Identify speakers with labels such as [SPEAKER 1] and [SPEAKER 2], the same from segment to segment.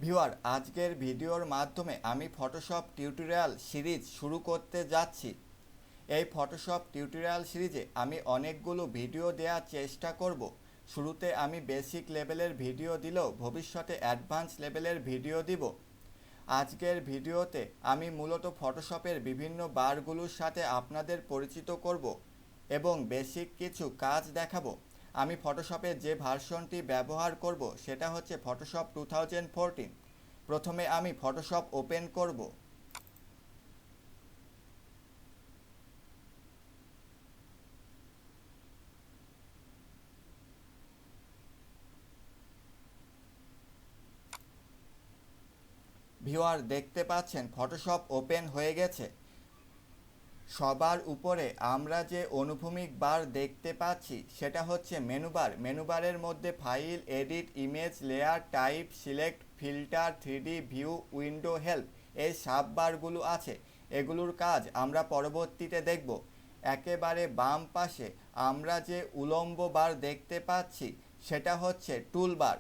[SPEAKER 1] Viewer, আজকের ভিডিওর মাধ্যমে আমি ফটোশপ টিউটোরিয়াল সিরিজ শুরু করতে যাচ্ছি। এই ফটোশপ টিউটোরিয়াল সিরিজে আমি অনেকগুলো ভিডিও দেওয়ার চেষ্টা করব। শুরুতে আমি বেসিক লেভেলের ভিডিও দিলেও ভবিষ্যতে অ্যাডভান্স লেভেলের ভিডিও দিব। আজকের ভিডিওতে আমি মূলত ফটোশপের বিভিন্ন বারগুলোর সাথে আপনাদের পরিচিত করব এবং বেসিক কিছু কাজ দেখাবো। আমি ফটোশপে যে ভার্সনটি ব্যবহার করব সেটা হচ্ছে ফটোশপ 2014। প্রথমে আমি ফটোশপ ওপেন করব। ভিউয়ার, দেখতে পাচ্ছেন ফটোশপ ওপেন হয়ে গেছে। সবার উপরে আমরা যে অনুভূমিক বার দেখতে পাচ্ছি সেটা হচ্ছে মেনুবার। মেনুবারের মধ্যে file, edit, image, layer, type, select, filter, 3D view, window, help, এই সাব বারগুলো আছে। এগুলোর কাজ আমরা পরবর্তীতে দেখব। একেবারে বাম পাশে আমরা যে উলম্ব বার দেখতে পাচ্ছি সেটা হচ্ছে টুল বার।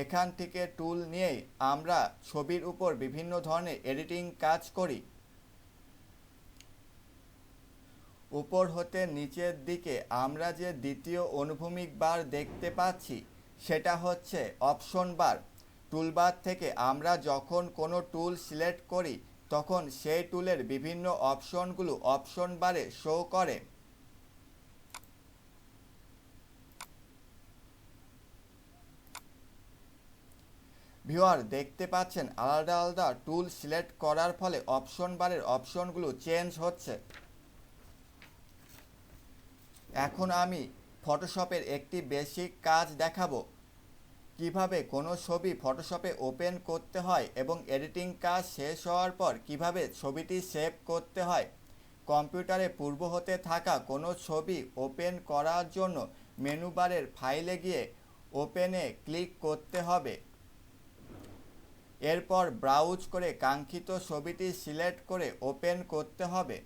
[SPEAKER 1] এখান থেকে টুল নিয়েই আমরা ছবির উপর বিভিন্ন ধরনের এডিটিং কাজ করি। উপর হতে নিচের দিকে আমরা যে দ্বিতীয় অনুভূমিক বার দেখতে পাচ্ছি সেটা হচ্ছে অপশন বার। টুলবার থেকে আমরা যখন কোনো টুল সিলেক্ট করি তখন সেই টুলের বিভিন্ন অপশনগুলো অপশন বারে শো করে। ভিউয়ার, দেখতে পাচ্ছেন আলাদা আলাদা টুল সিলেক্ট করার ফলে অপশন বারের অপশনগুলো চেঞ্জ হচ্ছে। এখন আমি ফটোশপের একটি বেসিক কাজ দেখাবো, কিভাবে কোনো ছবি ফটোশপে ওপেন করতে হয় এবং এডিটিং কাজ শেষ হওয়ার পর কিভাবে ছবিটি সেভ করতে হয়। কম্পিউটারে পূর্ব হতে থাকা কোনো ছবি ওপেন করার জন্য মেনু বারের ফাইলে গিয়ে ওপেনে ক্লিক করতে হবে। এরপর ব্রাউজ করে কাঙ্ক্ষিত ছবিটি সিলেক্ট করে ওপেন করতে হবে।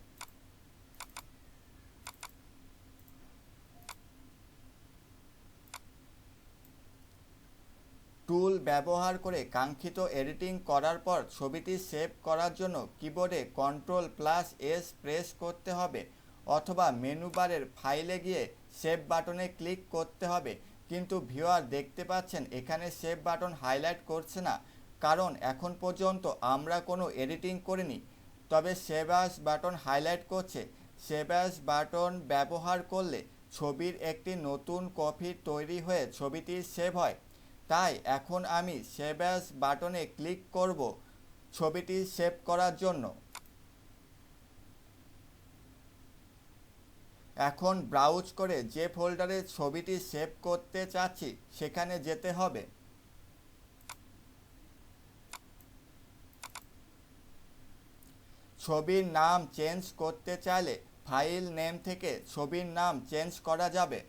[SPEAKER 1] টুল ব্যবহার করে কাঙ্ক্ষিত এডিটিং করার পর ছবিটি সেভ করার জন্য কিবোর্ডে Ctrl+S প্রেস করতে হবে অথবা মেনু বারের ফাইলে গিয়ে সেভ বাটনে ক্লিক করতে হবে। কিন্তু ভিউয়ার, দেখতে পাচ্ছেন এখানে সেভ বাটন হাইলাইট করছে না, কারণ এখন পর্যন্ত আমরা কোনো এডিটিং করিনি। তবে সেভ অ্যাজ বাটন হাইলাইট করছে। সেভ অ্যাজ বাটন ব্যবহার করলে ছবির একটি নতুন কপি তৈরি হয়ে ছবিটি সেভ হয়। তাই এখন আমি সেভ অ্যাজ বাটনে ক্লিক করব ছবিটি সেভ করার জন্য। এখন ব্রাউজ করে যে ফোল্ডারে ছবিটি সেভ করতে চাচ্ছি সেখানে যেতে হবে। ছবির নাম চেঞ্জ করতে চাইলে ফাইল নেম থেকে ছবির নাম চেঞ্জ করা যাবে।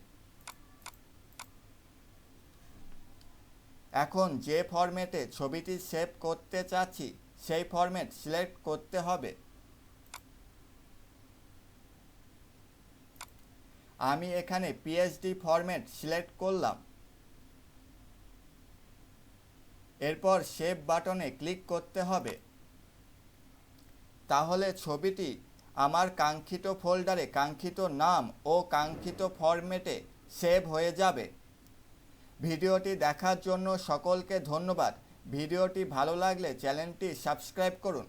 [SPEAKER 1] এখন যে ফরম্যাটে ছবিটি সেভ করতে চাচ্ছি সেই ফরম্যাট সিলেক্ট করতে হবে। আমি এখানে PSD ফরম্যাট সিলেক্ট করলাম। এরপর সেভ বাটনে ক্লিক করতে হবে। তাহলে ছবিটি আমার কাঙ্ক্ষিত ফোল্ডারে কাঙ্ক্ষিত নাম ও কাঙ্ক্ষিত ফরম্যাটে সেভ হয়ে যাবে। ভিডিওটি দেখার জন্য সকলকে ধন্যবাদ। ভিডিওটি ভালো লাগলে চ্যানেলটি সাবস্ক্রাইব করুন।